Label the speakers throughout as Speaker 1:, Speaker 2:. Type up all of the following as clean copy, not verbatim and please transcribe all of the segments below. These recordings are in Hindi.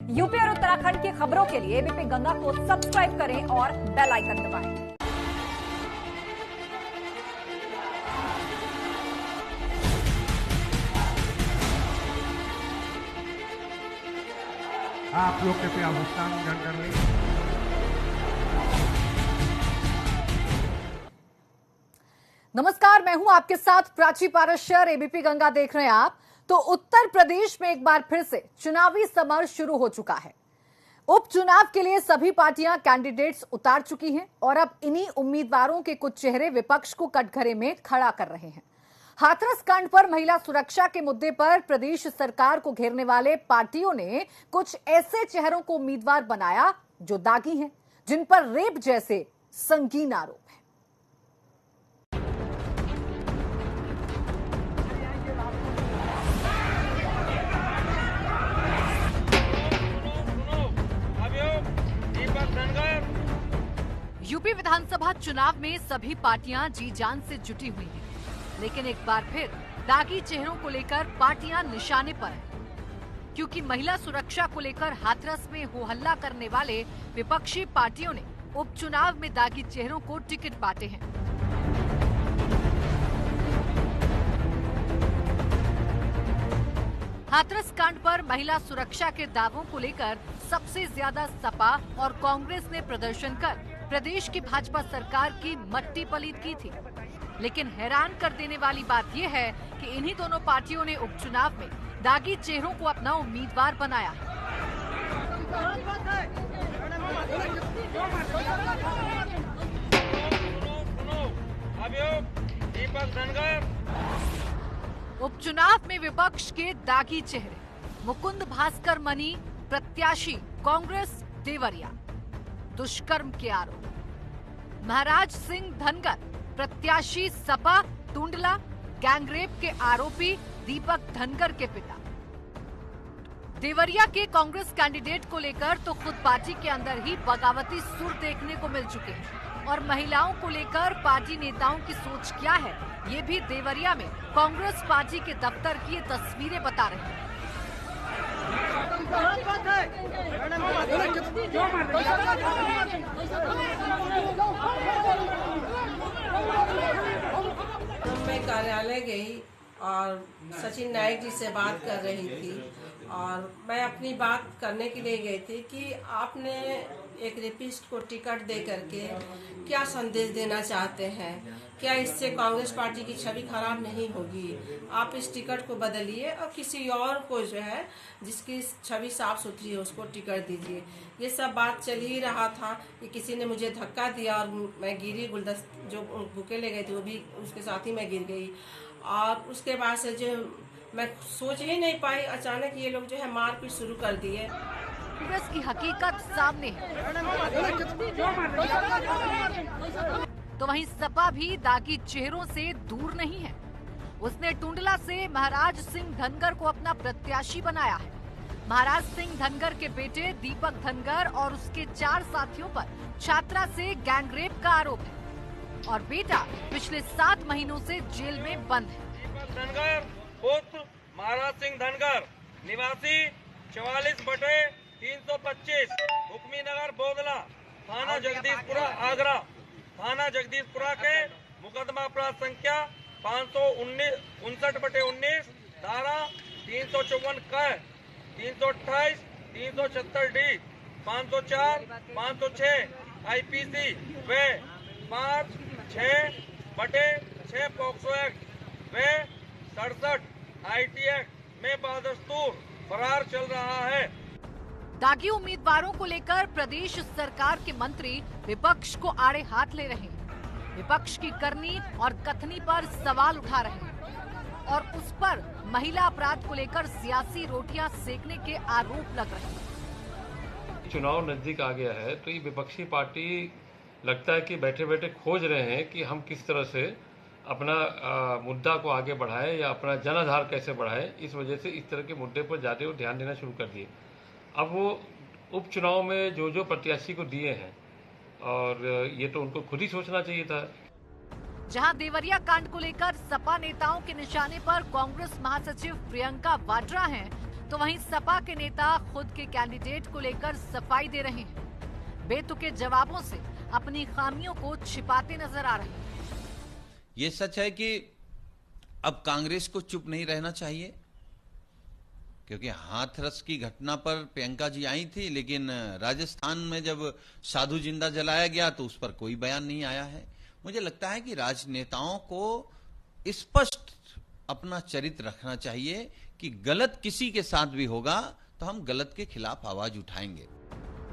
Speaker 1: यूपी और उत्तराखंड की खबरों के लिए एबीपी गंगा को सब्सक्राइब करें और बेल आइकन दबाएं।
Speaker 2: आप लोग कृपया भुगतान ग्रहण कर लें।
Speaker 1: नमस्कार, मैं हूं आपके साथ प्राची पारस्कर। एबीपी गंगा देख रहे हैं आप। तो उत्तर प्रदेश में एक बार फिर से चुनावी समर शुरू हो चुका है। उपचुनाव के लिए सभी पार्टियां कैंडिडेट्स उतार चुकी हैं और अब इन्हीं उम्मीदवारों के कुछ चेहरे विपक्ष को कटघरे में खड़ा कर रहे हैं। हाथरस कांड पर महिला सुरक्षा के मुद्दे पर प्रदेश सरकार को घेरने वाले पार्टियों ने कुछ ऐसे चेहरों को उम्मीदवार बनाया जो दागी हैं, जिन पर रेप जैसे संगीन आरोप हैं। यूपी विधानसभा चुनाव में सभी पार्टियां जी जान से जुटी हुई हैं, लेकिन एक बार फिर दागी चेहरों को लेकर पार्टियां निशाने पर हैं, क्योंकि महिला सुरक्षा को लेकर हाथरस में हो हल्ला करने वाले विपक्षी पार्टियों ने उपचुनाव में दागी चेहरों को टिकट बांटे हैं। हाथरस कांड पर महिला सुरक्षा के दावों को लेकर सबसे ज्यादा सपा और कांग्रेस ने प्रदर्शन कर प्रदेश की भाजपा सरकार की मट्टी पलीत की थी। लेकिन हैरान कर देने वाली बात यह है कि इन्हीं दोनों पार्टियों ने उपचुनाव में दागी चेहरों को अपना उम्मीदवार बनाया है। उपचुनाव में विपक्ष के दागी चेहरे मुकुंद भास्कर मनी प्रत्याशी कांग्रेस देवरिया, दुष्कर्म के आरोप। महाराज सिंह धनगर प्रत्याशी सपा टुंडला, गैंगरेप के आरोपी दीपक धनगर के पिता। देवरिया के कांग्रेस कैंडिडेट को लेकर तो खुद पार्टी के अंदर ही बगावती सुर देखने को मिल चुके हैं और महिलाओं को लेकर पार्टी नेताओं की सोच क्या है, ये भी देवरिया में कांग्रेस पार्टी के दफ्तर की ये तस्वीरें बता रही हैं।
Speaker 3: मैं कार्यालय गई और सचिन नायक जी से बात कर रही थी और मैं अपनी बात करने के लिए गई थी कि आपने एक रेपिस्ट को टिकट दे करके क्या संदेश देना चाहते हैं, क्या इससे कांग्रेस पार्टी की छवि खराब नहीं होगी? आप इस टिकट को बदलिए और किसी और को जो है जिसकी छवि साफ सुथरी है उसको टिकट दीजिए। ये सब बात चल ही रहा था कि किसी ने मुझे धक्का दिया और मैं गिरी, गुलदस्ते जो बुके ले गए थे वो भी उसके साथ ही मैं गिर गई। और उसके बाद से जो मैं सोच ही नहीं पाई, अचानक ये लोग जो है मारपीट शुरू कर दिए।
Speaker 1: कांग्रेस की हकीकत सामने है तो वहीं सपा भी दागी चेहरों से दूर नहीं है। उसने टुंडला से महाराज सिंह धनगर को अपना प्रत्याशी बनाया है। महाराज सिंह धनगर के बेटे दीपक धनगर और उसके 4 साथियों पर छात्रा से गैंगरेप का आरोप है और बेटा पिछले 7 महीनों से जेल में बंद है।
Speaker 4: दीपक धनगर पुत्र महाराज सिंह धनगर निवासी 44/325 हुक्मी नगर बोदला, थाना जगदीशपुरा आगरा। थाना जगदीशपुरा के मुकदमा अपराध संख्या 559/19, धारा 354 क, 328, 376 डी, 504, 506 आईपीसी व 5/6 पॉक्सो एक्ट व 67 आईटी एक्ट में बदस्तूर फरार चल रहा है।
Speaker 1: दागी उम्मीदवारों को लेकर प्रदेश सरकार के मंत्री विपक्ष को आड़े हाथ ले रहे हैं। विपक्ष की करनी और कथनी पर सवाल उठा रहे हैं और उस पर महिला अपराध को लेकर सियासी रोटियां सेकने के आरोप लग रहे हैं।
Speaker 5: चुनाव नजदीक आ गया है तो ये विपक्षी पार्टी लगता है कि बैठे बैठे खोज रहे हैं कि हम किस तरह से अपना मुद्दा को आगे बढ़ाएं या अपना जनाधार कैसे बढ़ाएं। इस वजह से इस तरह के मुद्दे पर ज्यादा वो ध्यान देना शुरू कर दिए। अब वो उपचुनाव में जो प्रत्याशी को दिए हैं और ये तो उनको खुद ही सोचना चाहिए था।
Speaker 1: जहां देवरिया कांड को लेकर सपा नेताओं के निशाने पर कांग्रेस महासचिव प्रियंका वाड्रा हैं, तो वहीं सपा के नेता खुद के कैंडिडेट को लेकर सफाई दे रहे हैं। बेतुके जवाबों से अपनी खामियों को छिपाते नजर आ रहे हैं।
Speaker 6: ये सच है कि अब कांग्रेस को चुप नहीं रहना चाहिए, क्योंकि हाथरस की घटना पर प्रियंका जी आई थी, लेकिन राजस्थान में जब साधु जिंदा जलाया गया तो उस पर कोई बयान नहीं आया है। मुझे लगता है कि राजनेताओं को स्पष्ट अपना चरित्र रखना चाहिए कि गलत किसी के साथ भी होगा तो हम गलत के खिलाफ आवाज उठाएंगे।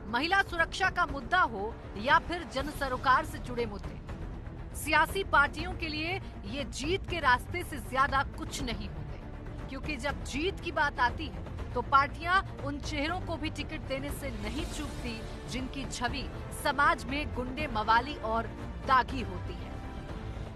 Speaker 1: महिला सुरक्षा का मुद्दा हो या फिर जन सरोकार से जुड़े मुद्दे, सियासी पार्टियों के लिए ये जीत के रास्ते से ज्यादा कुछ नहीं होते, क्योंकि जब जीत की बात आती है तो पार्टियां उन चेहरों को भी टिकट देने से नहीं चूकती जिनकी छवि समाज में गुंडे मवाली और दागी होती है।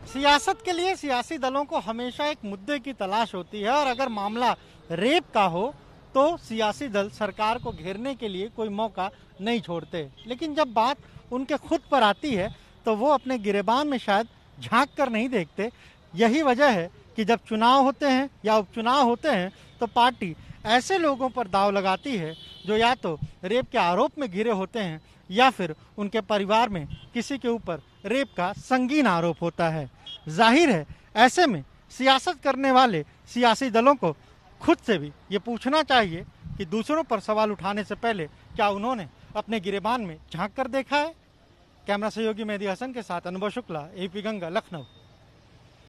Speaker 7: सियासत के लिए सियासी दलों को हमेशा एक मुद्दे की तलाश होती है, और अगर मामला रेप का हो तो सियासी दल सरकार को घेरने के लिए कोई मौका नहीं छोड़ते। लेकिन जब बात उनके खुद पर आती है तो वो अपने गिरेबान में शायद झांक कर नहीं देखते। यही वजह है कि जब चुनाव होते हैं या उपचुनाव होते हैं तो पार्टी ऐसे लोगों पर दांव लगाती है जो या तो रेप के आरोप में घिरे होते हैं या फिर उनके परिवार में किसी के ऊपर रेप का संगीन आरोप होता है। जाहिर है ऐसे में सियासत करने वाले सियासी दलों को खुद से भी ये पूछना चाहिए कि दूसरों पर सवाल उठाने से पहले क्या उन्होंने अपने गिरेबान में झांक कर देखा है। कैमरा सहयोगी मेहदी हसन के साथ अनुभव शुक्ला, एबीपी गंगा, लखनऊ।